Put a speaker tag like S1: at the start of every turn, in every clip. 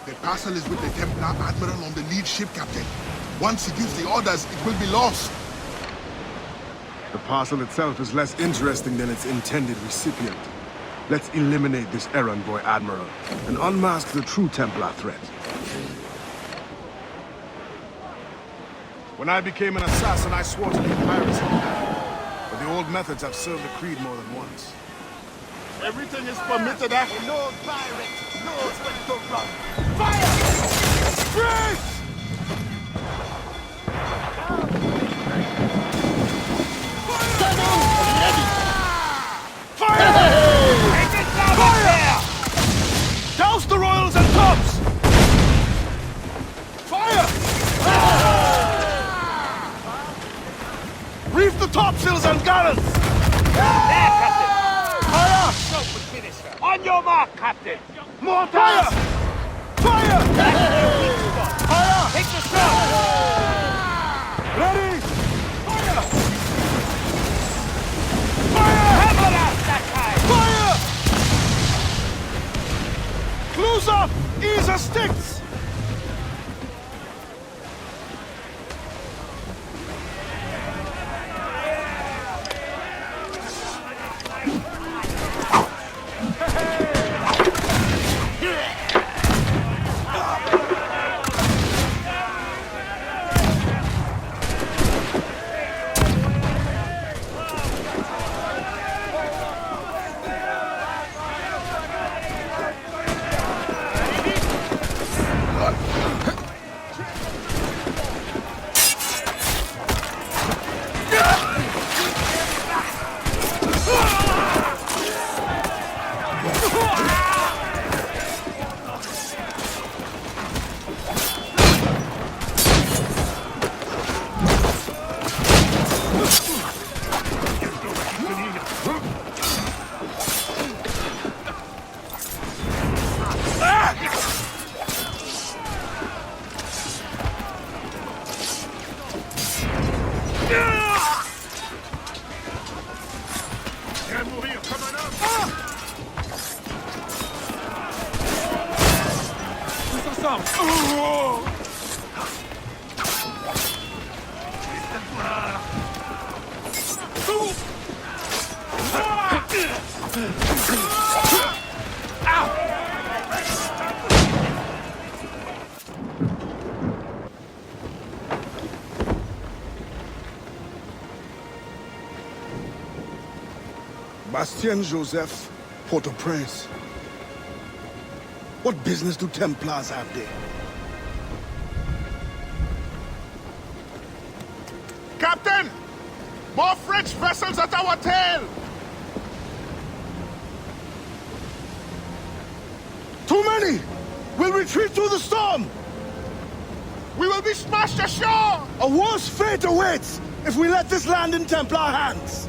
S1: The parcel is with the Templar Admiral on the lead ship, Captain. Once he gives the orders, it will be lost.
S2: The parcel itself is less interesting than its intended recipient. Let's eliminate this errand boy Admiral, and unmask the true Templar threat. When I became an assassin, I swore to leave piracy behind. But the old methods have served the creed more than once.
S1: Everything is permitted, eh?
S3: An old pirate knows when to run. Fire! Freeze!
S4: Fire!
S3: Fire! Douse the royals and tops! Fire! Reef the topsails and gallants!
S4: There, Captain!
S3: Fire!
S4: So we finish her. On your mark, Captain!
S3: More fire! Fire! Fire!
S4: Take the shot!
S3: Ready! Fire!
S4: Hammer out that time!
S3: Fire! Close up! Ease the sticks!
S2: Bastien Joseph, Port-au-Prince. What business do Templars have there?
S1: Captain! More French vessels at our tail!
S2: Too many! We'll retreat through the storm!
S1: We will be smashed ashore!
S2: A worse fate awaits if we let this land in Templar hands!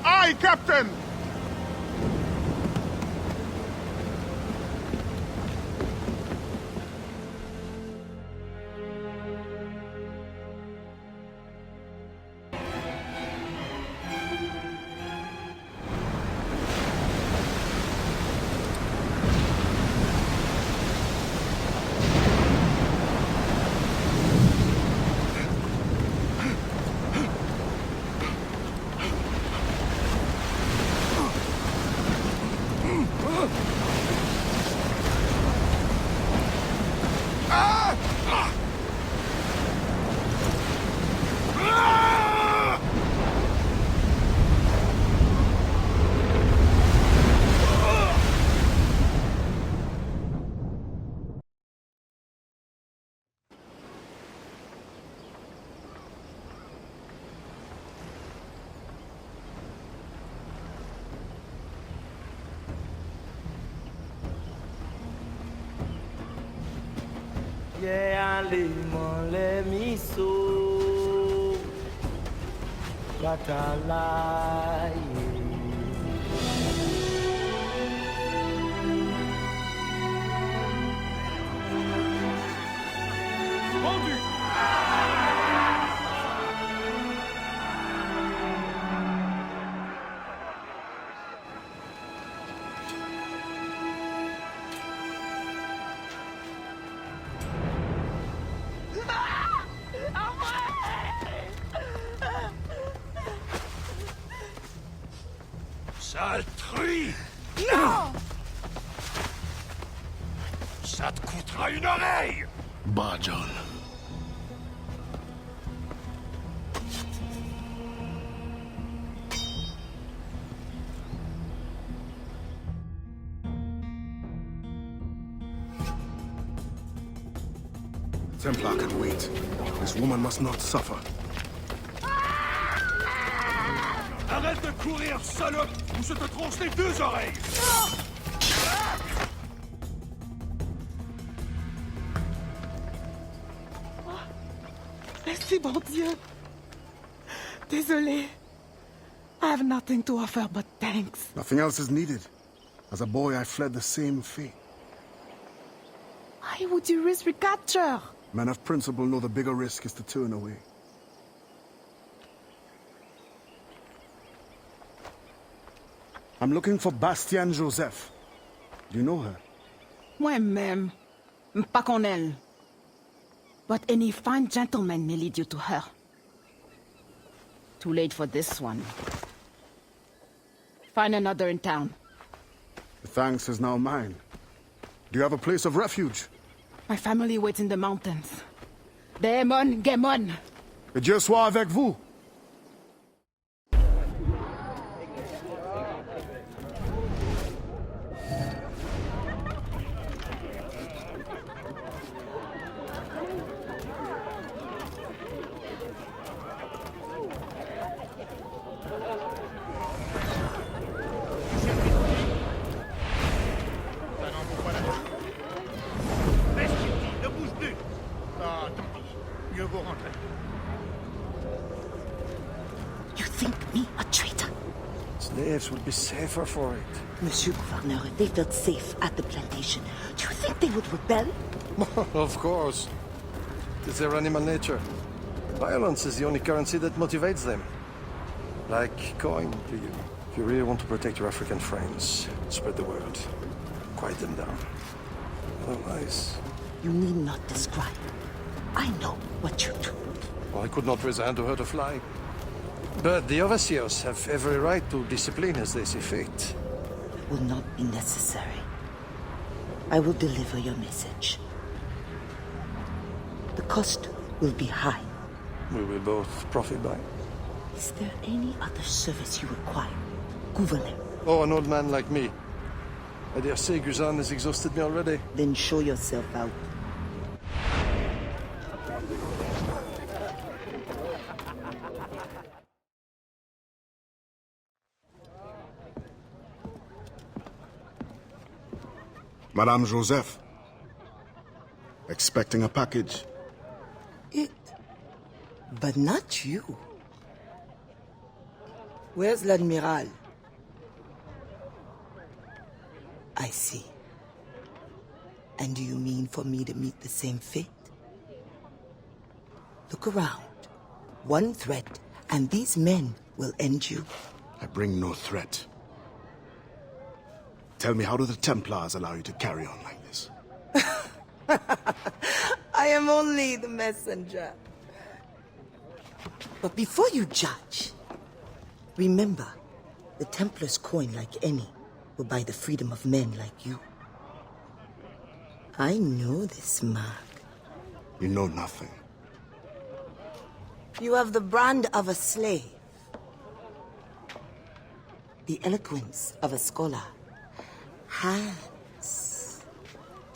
S1: Aye, Captain!
S5: Yeah, let me so what a lie.
S3: détruit! Non! Ça te coûtera une oreille!
S2: Bah, John. Templar can wait. This woman must not suffer.
S3: Arrête de courir, salope, ou je te tronche les deux oreilles!
S6: Merci, bon Dieu. Désolé. I have nothing to offer but thanks.
S2: Nothing else is needed. As a boy, I fled the same fate.
S6: Why would you risk recapture?
S2: Men of principle know the bigger risk is to turn away. I'm looking for Bastian Joseph. Do you know her?
S6: Moi-même, pas qu'on elle. But any fine gentleman may lead you to her. Too late for this one. Find another in town.
S2: The thanks is now mine. Do you have a place of refuge?
S6: My family waits in the mountains. Demon, Gemon.
S2: Que Dieu soit avec vous.
S6: You think me a traitor?
S7: Slaves would be safer for it.
S6: Monsieur Gouverneur, they felt safe at the plantation. Do you think they would rebel?
S7: Of course. It's their animal nature. Violence is the only currency that motivates them. Like coin to you. If you really want to protect your African friends, spread the word. Quiet them down. Otherwise...
S6: You need not describe. I know what you do.
S7: Well, I could not raise a hand to hurt a fly. But the overseers have every right to discipline as they see fit.
S6: Will not be necessary. I will deliver your message. The cost will be high.
S7: We will both profit by it.
S6: Is there any other service you require, Gouverneur?
S7: Oh, an old man like me. I dare say Guzan has exhausted me already.
S6: Then show yourself out.
S2: Madame Joseph. Expecting a package.
S6: It. But not you. Where's l'Admiral? I see. And do you mean for me to meet the same fate? Look around. One threat, and these men will end you.
S2: I bring no threat. Tell me, how do the Templars allow you to carry on like this?
S6: I am only the messenger. But before you judge, remember, the Templars' coin, like any, will buy the freedom of men like you. I know this mark.
S2: You know nothing.
S6: You have the brand of a slave, the eloquence of a scholar, hands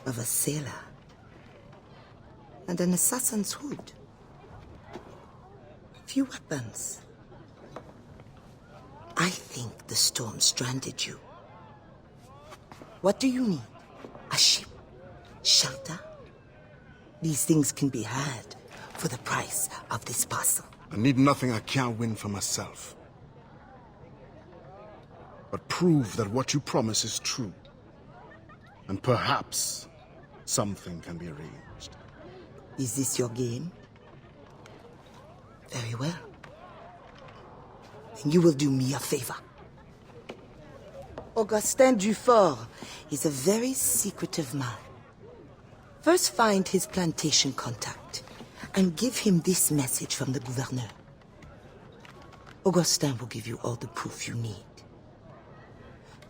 S6: of a sailor, and an assassin's hood. Few weapons. I think the storm stranded you. What do you need? A ship? Shelter? These things can be had for the price of this parcel.
S2: I need nothing I can't win for myself. But prove that what you promise is true. And perhaps something can be arranged.
S6: Is this your game? Very well. Then you will do me a favor. Augustin Dufort is a very secretive man. First find his plantation contact and give him this message from the gouverneur. Augustin will give you all the proof you need.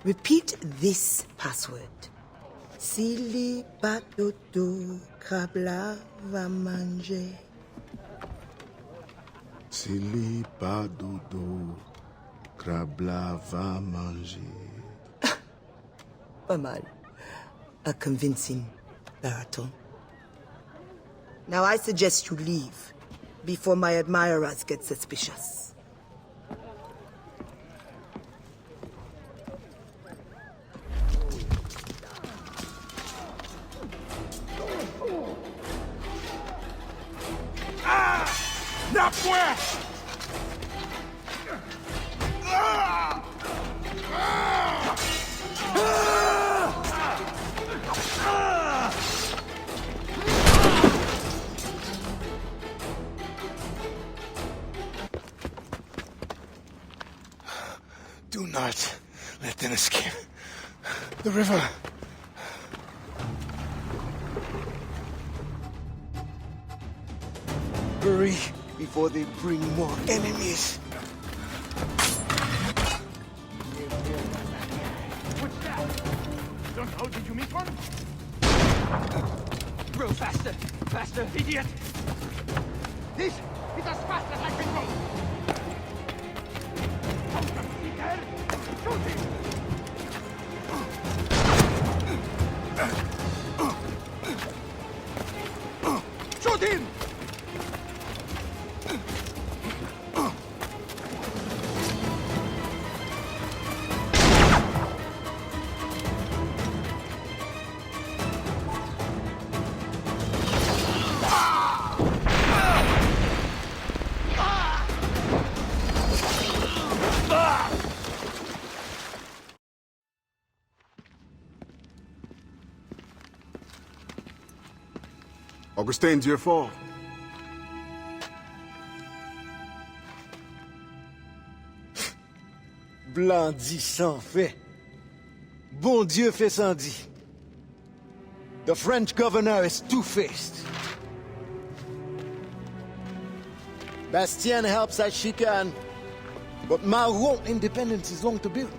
S6: Repeat this password. Sili batoto kabla va manger.
S2: Sili pas dodo, crabla va manger.
S6: Pas mal. A convincing baritone. Now I suggest you leave before my admirers get suspicious.
S3: Not where!
S8: Do not let them escape. The river. Hurry before they bring more enemies.
S3: What's that? Don't know, did you meet one?
S4: Row faster! Faster, idiot!
S3: This is as fast as I can go! Shoot him! Shoot him!
S2: Augustin, to your fall.
S8: Blanc dit sans fait. Bon Dieu fait sans dit. The French governor is two-faced. Bastien helps as she can, but Maroon independence is long to build.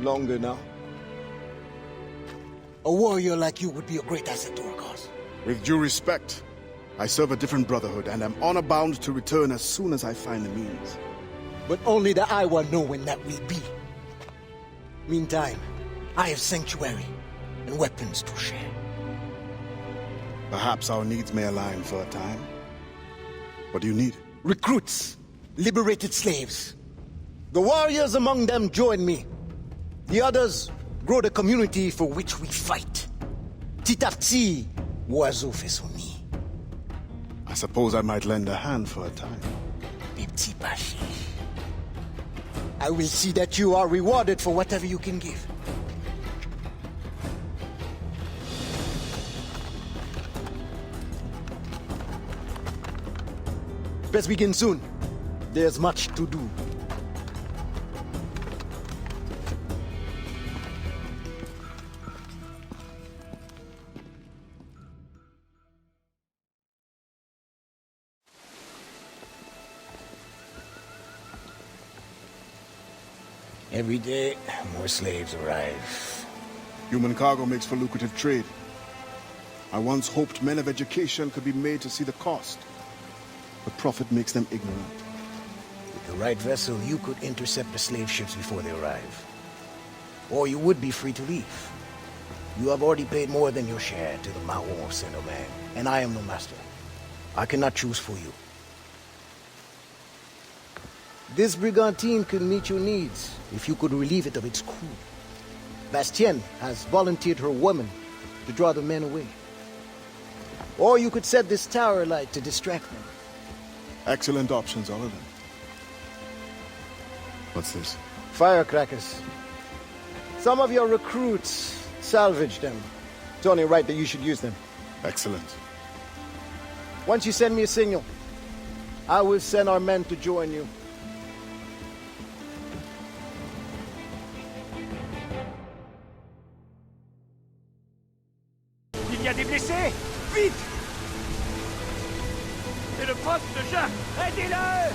S8: Longer now. A warrior like you would be a great asset to our cause.
S2: With due respect, I serve a different brotherhood and am honor-bound to return as soon as I find the means.
S8: But only the Iowa know when that will be. Meantime, I have sanctuary and weapons to share.
S2: Perhaps our needs may align for a time. What do you need?
S8: Recruits, liberated slaves. The warriors among them join me. The others grow the community for which we fight. Titafti, oiseau fait son nid.
S2: I suppose I might lend a hand for a time.
S8: Petit Pachi. I will see that you are rewarded for whatever you can give. Let's begin soon. There's much to do. Every day, more slaves arrive.
S2: Human cargo makes for lucrative trade. I once hoped men of education could be made to see the cost. But profit makes them ignorant.
S8: With the right vessel, you could intercept the slave ships before they arrive. Or you would be free to leave. You have already paid more than your share to the Mao Saint-Domingue, and I am no master. I cannot choose for you. This brigantine could meet your needs if you could relieve it of its crew. Bastien has volunteered her woman to draw the men away. Or you could set this tower light to distract them.
S2: Excellent options, all of them. What's this?
S8: Firecrackers. Some of your recruits salvaged them. It's only right that you should use them.
S2: Excellent.
S8: Once you send me a signal, I will send our men to join you.
S4: Il y a des blessés! Vite! C'est le poste de Jacques! Aidez-le!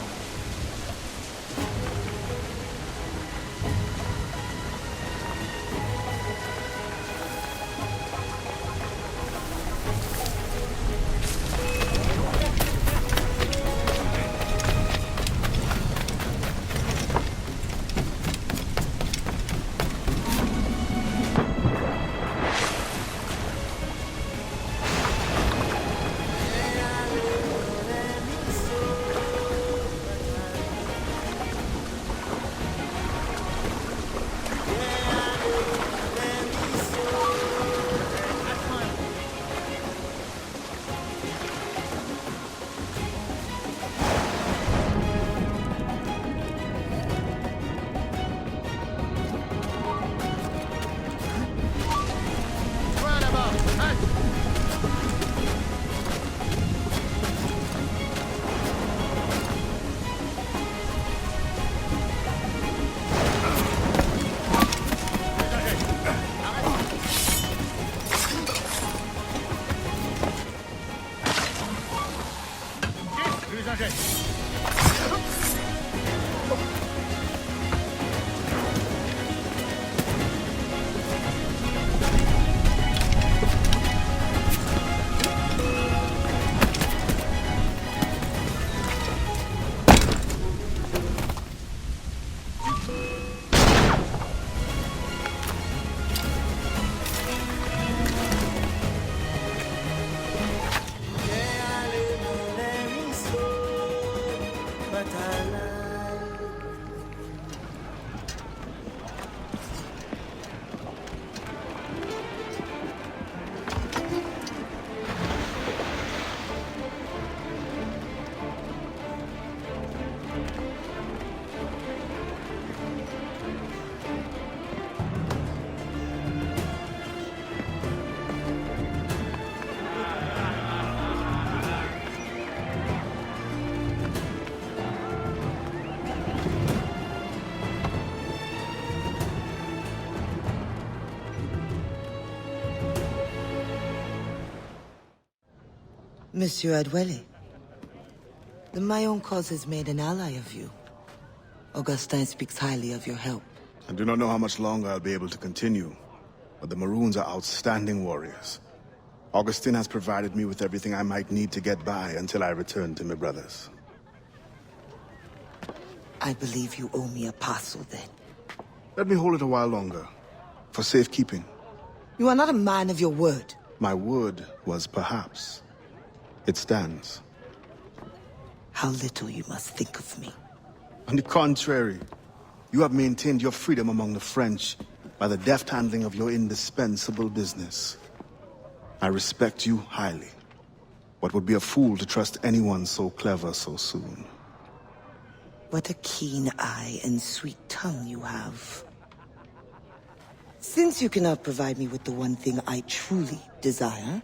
S6: Monsieur Adewale, the Mayon cause has made an ally of you. Augustin speaks highly of your help.
S2: I do not know how much longer I'll be able to continue, but the Maroons are outstanding warriors. Augustin has provided me with everything I might need to get by until I return to my brothers.
S6: I believe you owe me a parcel then.
S2: Let me hold it a while longer, for safekeeping.
S6: You are not a man of your word.
S2: My word was perhaps. It stands.
S6: How little you must think of me.
S2: On the contrary, you have maintained your freedom among the French by the deft handling of your indispensable business. I respect you highly, but would be a fool to trust anyone so clever so soon.
S6: What a keen eye and sweet tongue you have. Since you cannot provide me with the one thing I truly desire,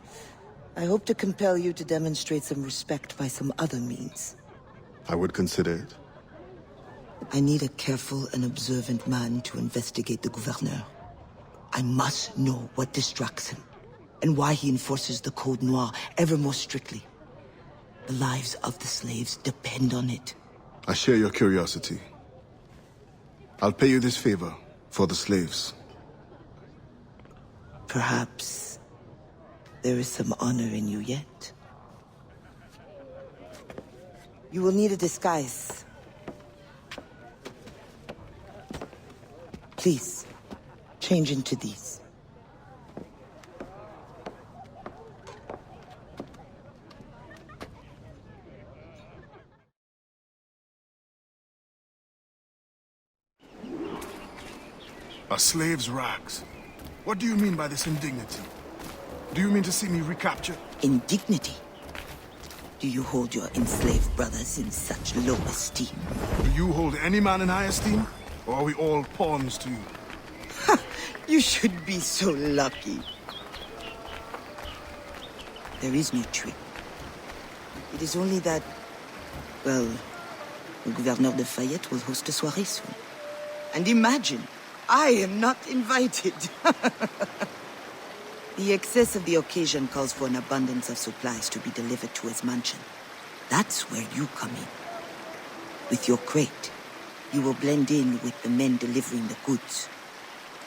S6: I hope to compel you to demonstrate some respect by some other means.
S2: I would consider it.
S6: I need a careful and observant man to investigate the Gouverneur. I must know what distracts him, and why he enforces the Code Noir ever more strictly. The lives of the slaves depend on it.
S2: I share your curiosity. I'll pay you this favor for the slaves.
S6: Perhaps there is some honor in you yet. You will need a disguise. Please, change into these.
S2: A slave's rags. What do you mean by this indignity? Do you mean to see me recaptured?
S6: Indignity? Do you hold your enslaved brothers in such low esteem?
S2: Do you hold any man in high esteem? Or are we all pawns to you?
S6: You should be so lucky. There is no trick. It is only that, well, the Gouverneur de Fayette will host a soirée soon. And imagine, I am not invited. The excess of the occasion calls for an abundance of supplies to be delivered to his mansion. That's where you come in. With your crate, you will blend in with the men delivering the goods.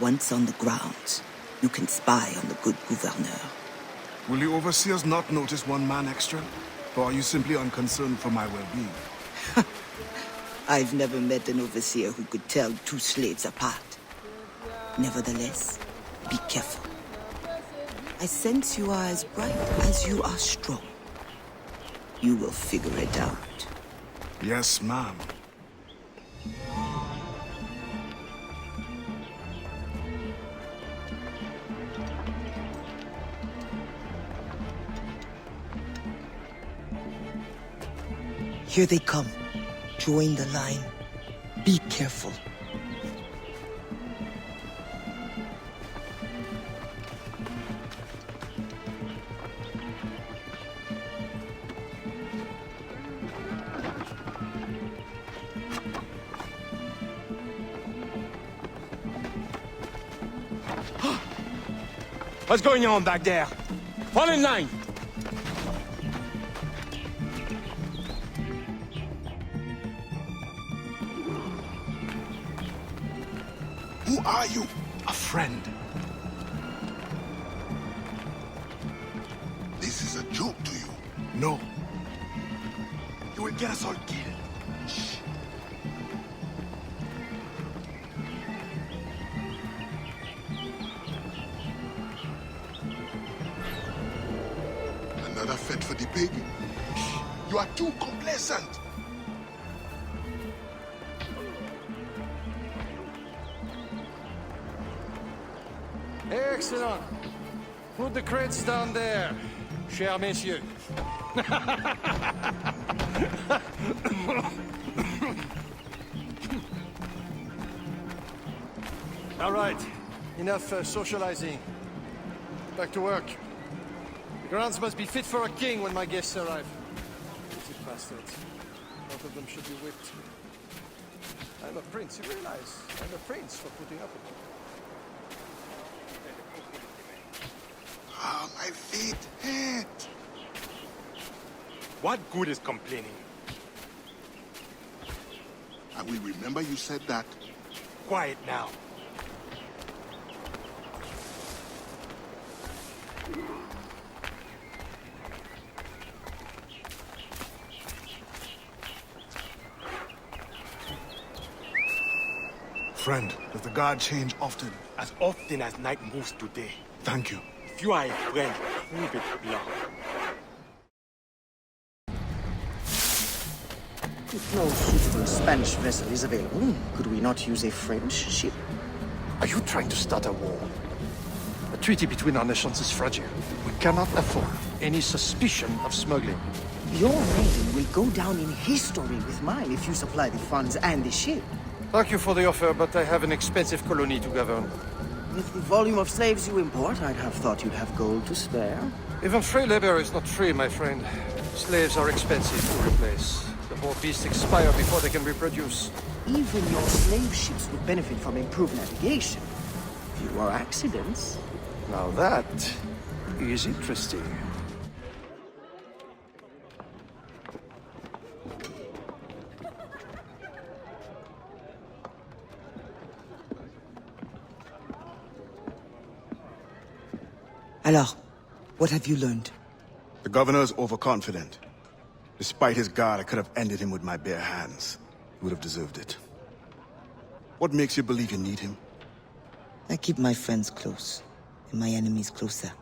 S6: Once on the grounds, you can spy on the good Gouverneur.
S2: Will the overseers not notice one man extra? Or are you simply unconcerned for my well-being?
S6: I've never met an overseer who could tell two slaves apart. Nevertheless, be careful. I sense you are as bright as you are strong. You will figure it out.
S2: Yes, ma'am.
S6: Here they come. Join the line. Be careful.
S4: What's going on back there? Fall in line!
S2: Who are you? A friend.
S1: This is a joke to you.
S2: No. You will get us all killed.
S1: Shh. Another fete for the pig? Shh. You are too complacent.
S7: Excellent. Put the crates down there, chers messieurs. All right, enough socializing. Back to work. The grounds must be fit for a king when my guests arrive. Lazy bastards. Both of them should be whipped. I'm a prince, you realize? I'm a prince for putting up with it.
S1: Ah, my feet hurt.
S4: What good is complaining?
S1: I will remember you said that.
S4: Quiet now.
S2: Friend, does the guard change often?
S4: As often as night moves today.
S2: Thank you.
S4: If you are a friend, prove it, Blanc.
S9: If no suitable Spanish vessel is available, could we not use a French ship?
S7: Are you trying to start a war? The treaty between our nations is fragile. We cannot afford any suspicion of smuggling.
S9: Your name will go down in history with mine if you supply the funds and the ship.
S7: Thank you for the offer, but I have an expensive colony to govern.
S9: With the volume of slaves you import, I'd have thought you'd have gold to spare.
S7: Even free labor is not free, my friend. Slaves are expensive to replace. The poor beasts expire before they can reproduce.
S9: Even your slave ships would benefit from improved navigation. Fewer accidents.
S7: Now that is interesting.
S6: Alors, what have you learned?
S2: The governor's overconfident. Despite his guard, I could have ended him with my bare hands. He would have deserved it. What makes you believe you need him?
S6: I keep my friends close, and my enemies closer.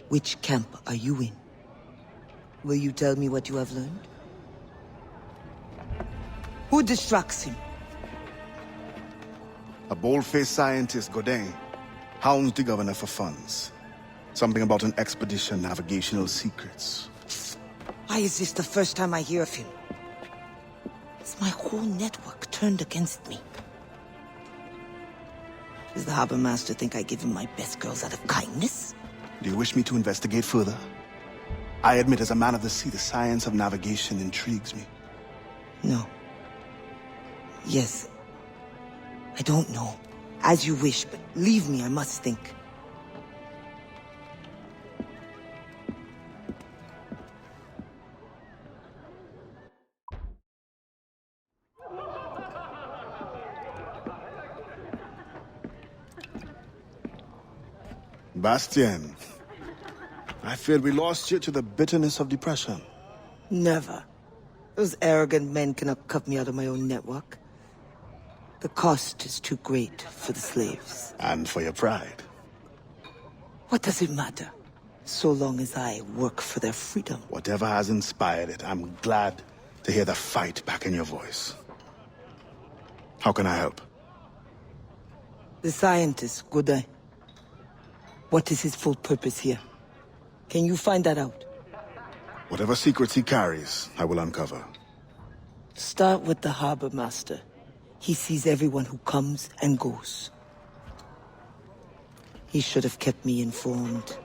S6: Which camp are you in? Will you tell me what you have learned? Who distracts him?
S2: A bold-faced scientist, Godin, hounds the governor for funds. Something about an expedition, navigational secrets.
S6: Why is this the first time I hear of him? It's my whole network turned against me. Does the harbor master think I give him my best girls out of kindness?
S2: Do you wish me to investigate further? I admit, as a man of the sea, the science of navigation intrigues me.
S6: No. Yes. I don't know. As you wish, but leave me, I must think.
S2: Bastien, I feared we lost you to the bitterness of depression.
S6: Never. Those arrogant men cannot cut me out of my own network. The cost is too great for the slaves.
S2: And for your pride.
S6: What does it matter? So long as I work for their freedom.
S2: Whatever has inspired it, I'm glad to hear the fight back in your voice. How can I help?
S6: The scientist, Godin. What is his full purpose here? Can you find that out?
S2: Whatever secrets he carries, I will uncover.
S6: Start with the harbor master. He sees everyone who comes and goes. He should have kept me informed.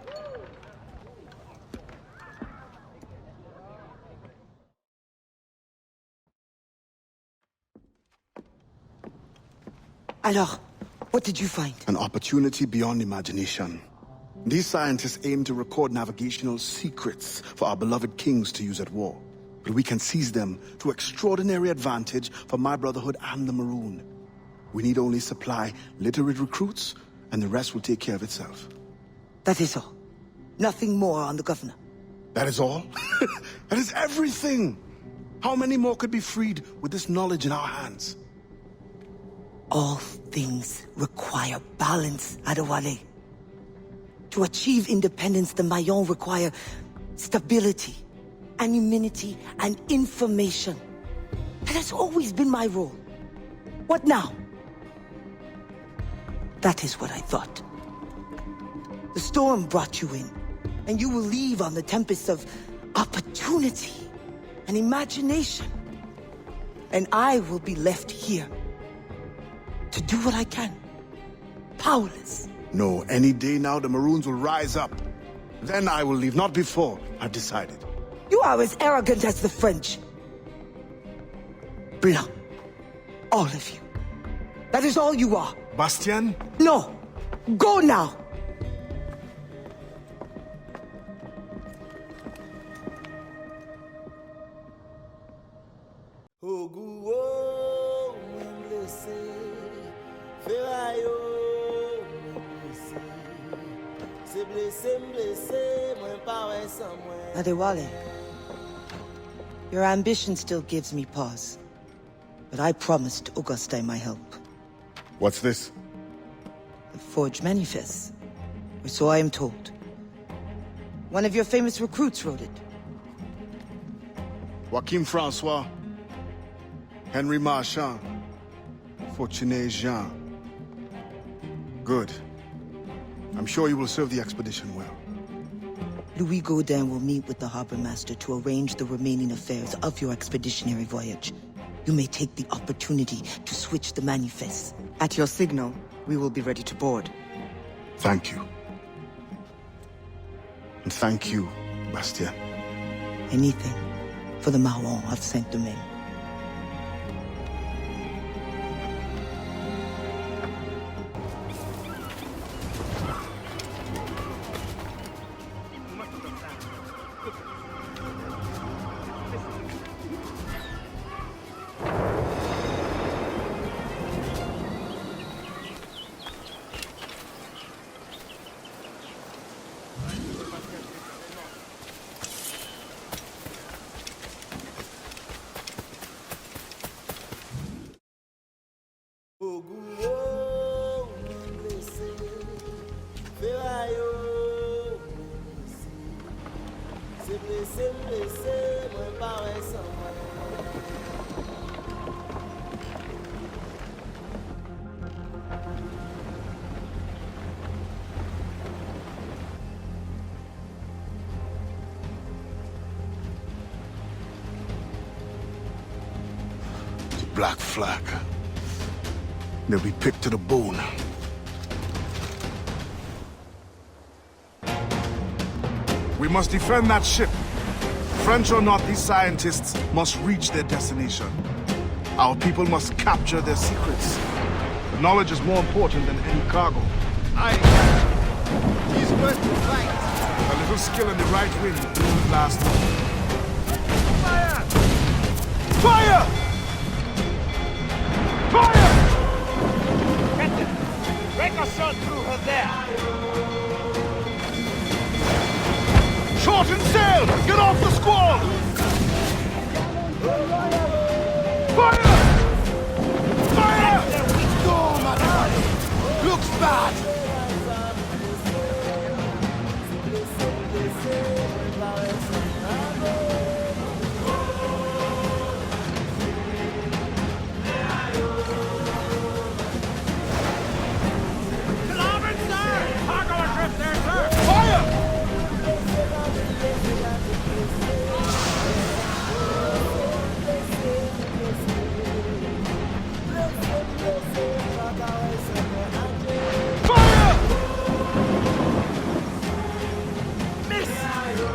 S6: Alors, what did you find?
S2: An opportunity beyond imagination. These scientists aim to record navigational secrets for our beloved kings to use at war. But we can seize them to extraordinary advantage for my Brotherhood and the Maroon. We need only supply literate recruits, and the rest will take care of itself.
S6: That is all. Nothing more on the governor.
S2: That is all? That is everything! How many more could be freed with this knowledge in our hands?
S6: All things require balance, Adewale. To achieve independence, the Mayans require stability, anonymity, and information. That has always been my role. What now? That is what I thought. The storm brought you in, and you will leave on the tempest of opportunity and imagination. And I will be left here to do what I can. Powerless.
S2: No, any day now the Maroons will rise up. Then I will leave, not before. I've decided.
S6: You are as arrogant as the French. Blanc. All of you. That is all you are.
S2: Bastien?
S6: No. Go now. Adewale, your ambition still gives me pause. But I promised Auguste my help.
S2: What's this?
S6: The forged manifest. Or so I am told. One of your famous recruits wrote it.
S2: Joachim Francois, Henry Marchand, Fortuné Jean. Good. I'm sure you will serve the expedition well.
S6: Louis Gaudin will meet with the harbor master to arrange the remaining affairs of your expeditionary voyage. You may take the opportunity to switch the manifest.
S9: At your signal, we will be ready to board.
S2: Thank you. And thank you, Bastien.
S6: Anything for the Mahon of Saint-Domingue.
S2: Black flag. They'll be picked to the bone. We must defend that ship. French or not, these scientists must reach their destination. Our people must capture their secrets. The knowledge is more important than any cargo.
S3: He's worth the fight.
S2: A little skill in the right wind won't last long.
S3: Fire!
S2: Fire! Fire!
S3: Captain, break a shot through her there.
S2: Shorten sail! Get off the squall! Fire! Fire!
S3: Storm, Adewale. Looks bad.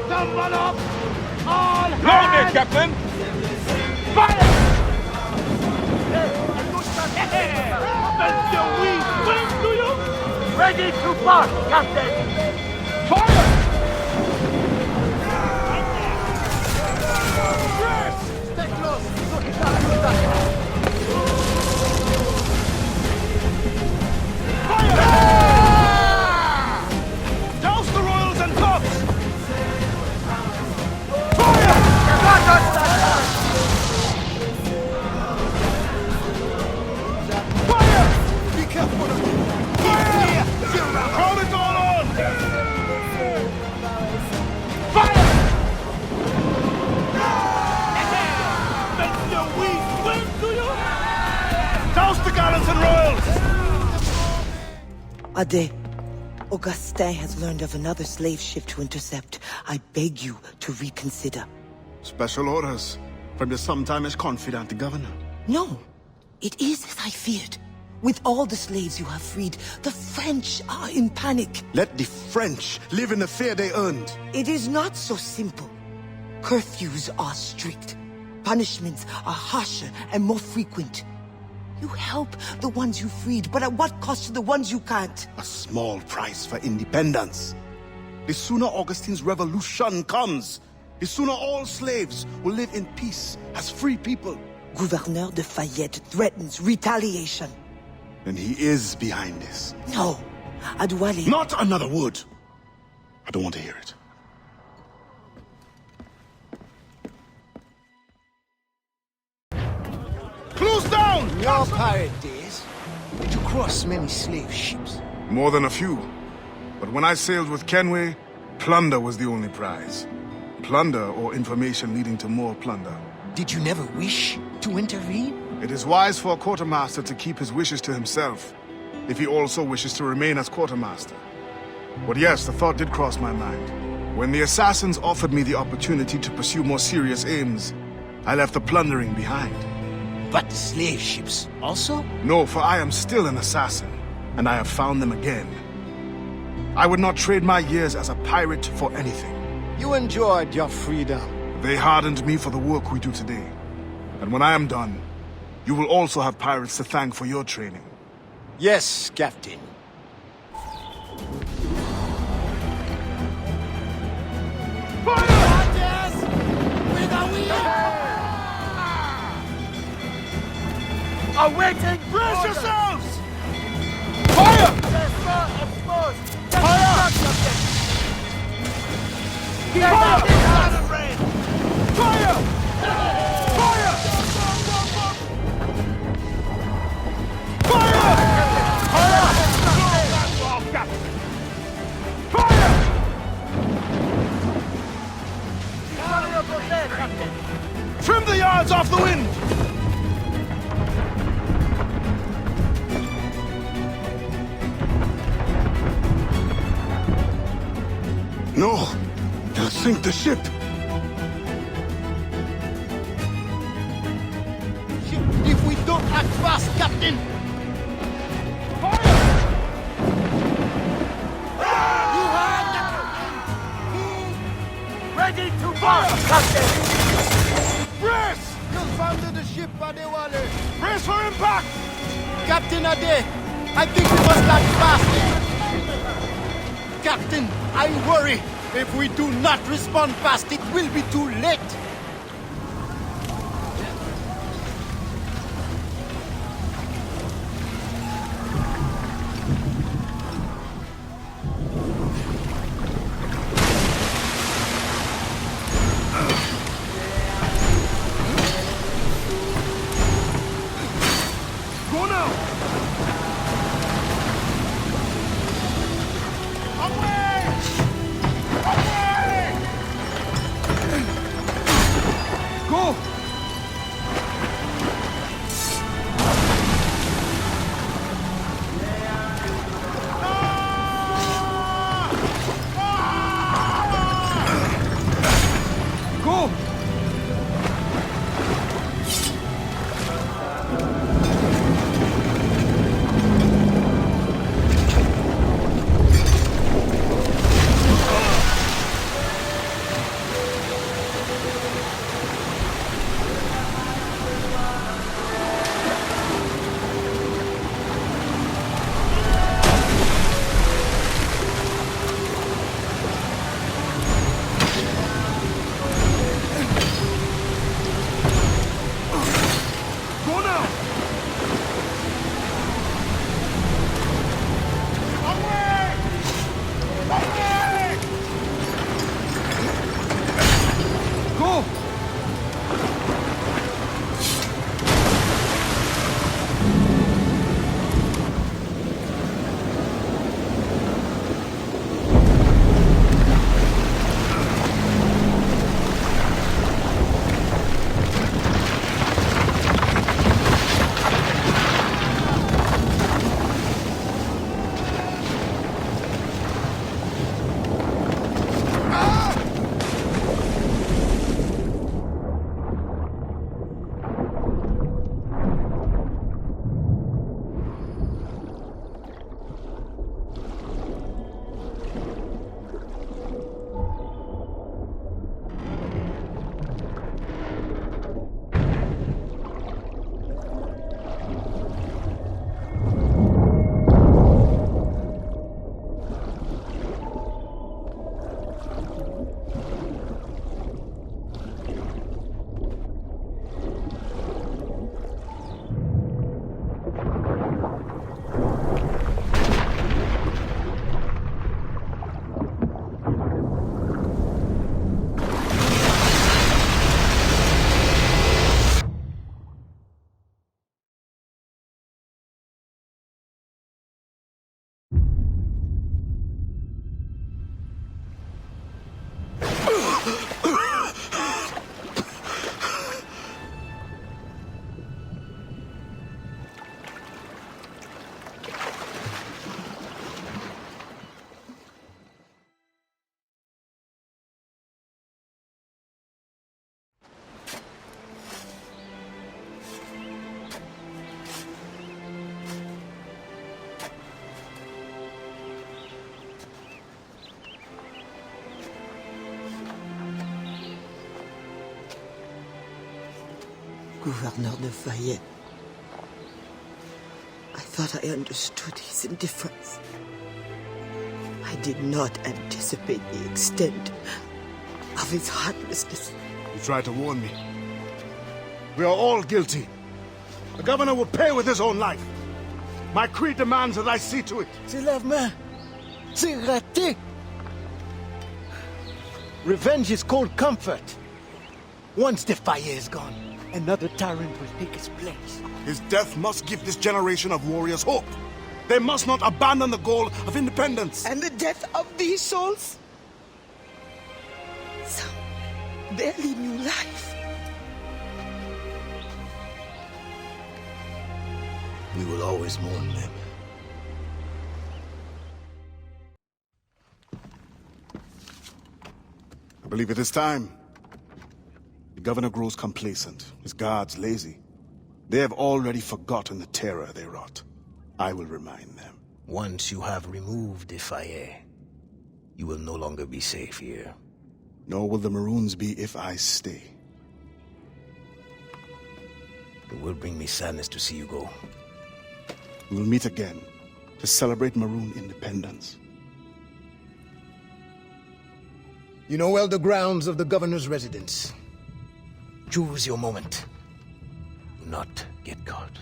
S5: Someone up! All hands!
S3: Loaded, Captain!
S5: Fire! Monsieur, we swing to you! Ready to pass, Captain! Fire!
S3: Stay close!
S2: Fire! Douse the royals and tops! Fire! Fire!
S3: Be careful!
S2: Fire! Crowd it all on!
S5: Fire! Monsieur, we swing to you!
S2: Douse the gallants and royals!
S6: Ade, Augustin has learned of another slave ship to intercept. I beg you to reconsider.
S2: Special orders from your sometime confidant, the governor.
S6: No, it is as I feared. With all the slaves you have freed, the French are in panic.
S2: Let the French live in the fear they earned.
S6: It is not so simple. Curfews are strict. Punishments are harsher and more frequent. You help the ones you freed, but at what cost to the ones you can't?
S2: A small price for independence. The sooner Augustine's revolution comes, the sooner all slaves will live in peace as free people.
S6: Gouverneur de Fayette threatens retaliation.
S2: And he is behind this.
S6: No. Adewale.
S2: Not another word! I don't want to hear it.
S3: Close down!
S8: In your pirate days, did you cross many slave ships?
S2: More than a few. But when I sailed with Kenway, plunder was the only prize. Plunder or information leading to more plunder.
S8: Did you never wish to intervene?
S2: It is wise for a quartermaster to keep his wishes to himself, if he also wishes to remain as quartermaster. But yes, the thought did cross my mind. When the assassins offered me the opportunity to pursue more serious aims, I left the plundering behind.
S8: But the slave ships also?
S2: No, for I am still an assassin, and I have found them again. I would not trade my years as a pirate for anything.
S8: You enjoyed your freedom.
S2: They hardened me for the work we do today. And when I am done, you will also have pirates to thank for your training.
S8: Yes, Captain.
S5: Awaiting!
S3: Brace yourselves!
S5: Fire! Exposed!
S3: Fire!
S5: Fire!
S3: Fire! Fire! Trim the yards off the wind!
S2: No! They'll sink the ship!
S3: If we don't act fast, Captain!
S5: Ready to board, Captain!
S3: Brace!
S8: Confounded the ship, Adewale.
S3: Brace for impact!
S8: Captain Ade, I think we must act fast. Captain, I worry. If we do not respond fast, it will be too late.
S3: Go now! Away! Away!
S6: Gouverneur de Fayette. I thought I understood his indifference. I did not anticipate the extent of his heartlessness.
S2: You tried to warn me. We are all guilty. The governor will pay with his own life. My creed demands that I see to it.
S8: C'est la main. C'est raté. Revenge is cold comfort. Once the fire is gone, another tyrant will take his place.
S2: His death must give this generation of warriors hope. They must not abandon the goal of independence.
S6: And the death of these souls? Some barely knew life.
S8: We will always mourn them.
S2: I believe it is time. The governor grows complacent, his guards lazy. They have already forgotten the terror they wrought. I will remind them.
S8: Once you have removed the fire, you will no longer be safe here.
S2: Nor will the Maroons be if I stay.
S8: It will bring me sadness to see you go.
S2: We will meet again to celebrate Maroon independence.
S8: You know well the grounds of the governor's residence. Choose your moment. Do not get caught.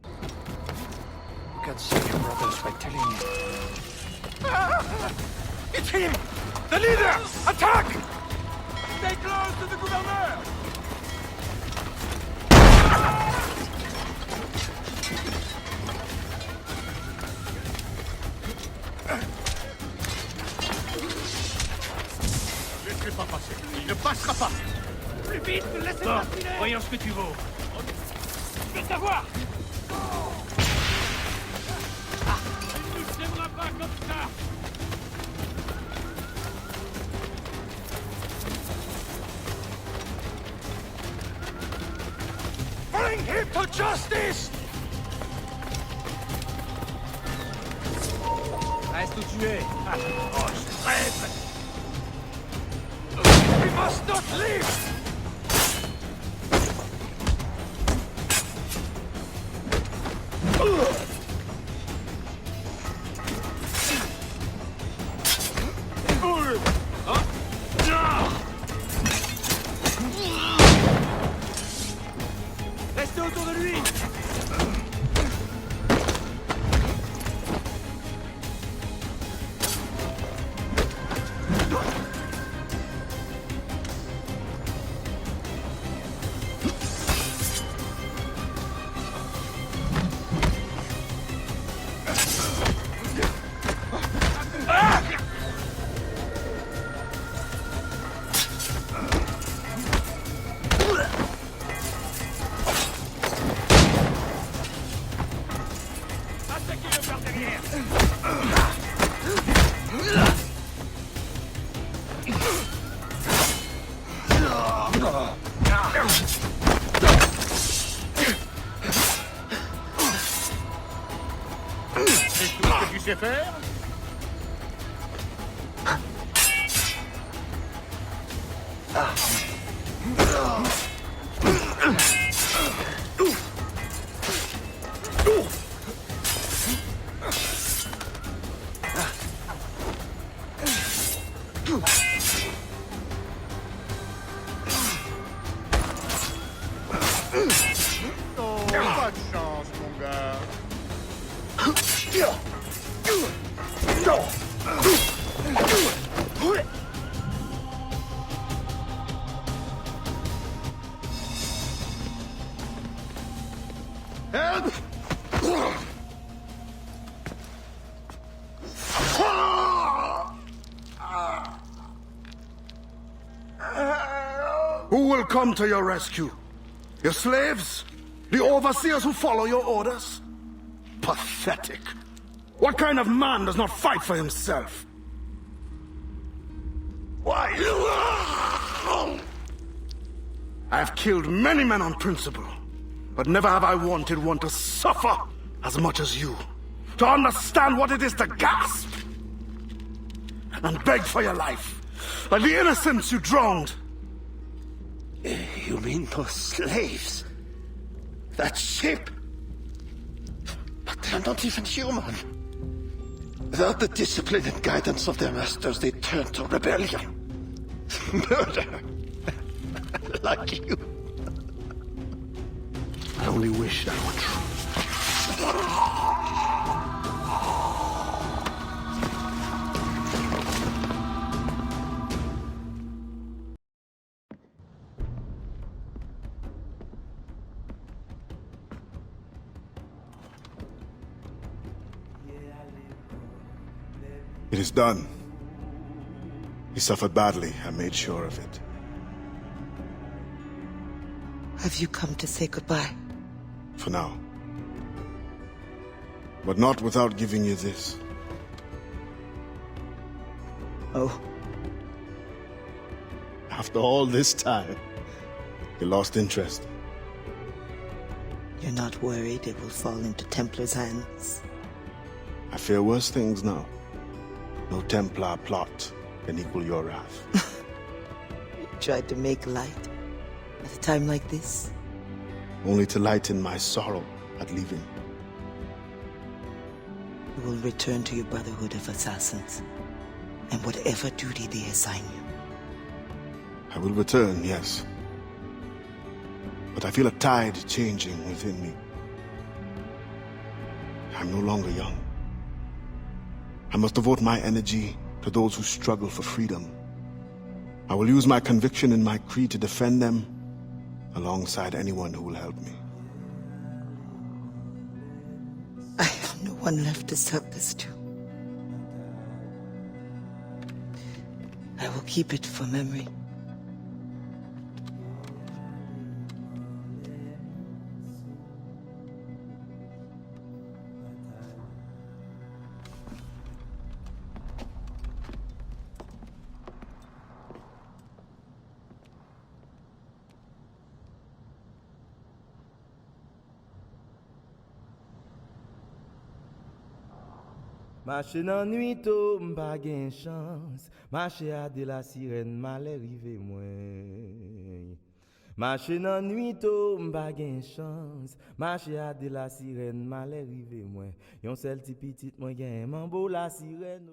S3: You can save your brothers by telling me.
S4: It's him! The leader! Attack!
S3: Stay close to the gouverneur!
S5: Laisse-le pas passer. Il ne passera pas.
S3: Plus vite, ne laissez
S5: Bon,
S3: pas filer!
S5: voyons ce que tu vaux.
S3: Je veux savoir! Il ne tiendra pas comme ça!
S4: Bring him to justice!
S3: Reste où tu es!
S5: Oh, je rêve.
S4: We must not leave!
S3: Restez autour de lui! Attaquez-le par derrière!
S5: C'est tout ce que tu sais faire? Oh, pas de chance, mon gars.
S2: Help! Who will come to your rescue? Your slaves? The overseers who follow your orders? Pathetic. What kind of man does not fight for himself? Why? I have killed many men on principle, but never have I wanted one to suffer as much as you. To understand what it is to gasp and beg for your life Like the innocents you drowned!
S3: You mean those slaves? That ship? But they're not even human. Without the discipline and guidance of their masters, they turn to rebellion. Murder. Like you.
S2: I only wish that were true. It is done. He suffered badly. I made sure of it.
S6: Have you come to say goodbye?
S2: For now. But not without giving you this.
S6: Oh.
S2: After all this time, you lost interest.
S6: You're not worried it will fall into Templar's hands?
S2: I fear worse things now. No Templar plot can equal your wrath.
S6: You tried to make light at a time like this?
S2: Only to lighten my sorrow at leaving.
S6: You will return to your Brotherhood of Assassins, and whatever duty they assign you.
S2: I will return, yes. But I feel a tide changing within me. I'm no longer young. I must devote my energy to those who struggle for freedom. I will use my conviction and my creed to defend them alongside anyone who will help me.
S6: I have no one left to serve this to. I will keep it for memory.
S10: Marcher dans nuit tôt, m'pa gen chance. Marcher à de la sirène, malheur rive moins. Marcher dans nuit tôt, m'pa gen chance. Marcher à de la sirène, malheur rive moins. Yon sel ti petit, moi gen mambo la sirène.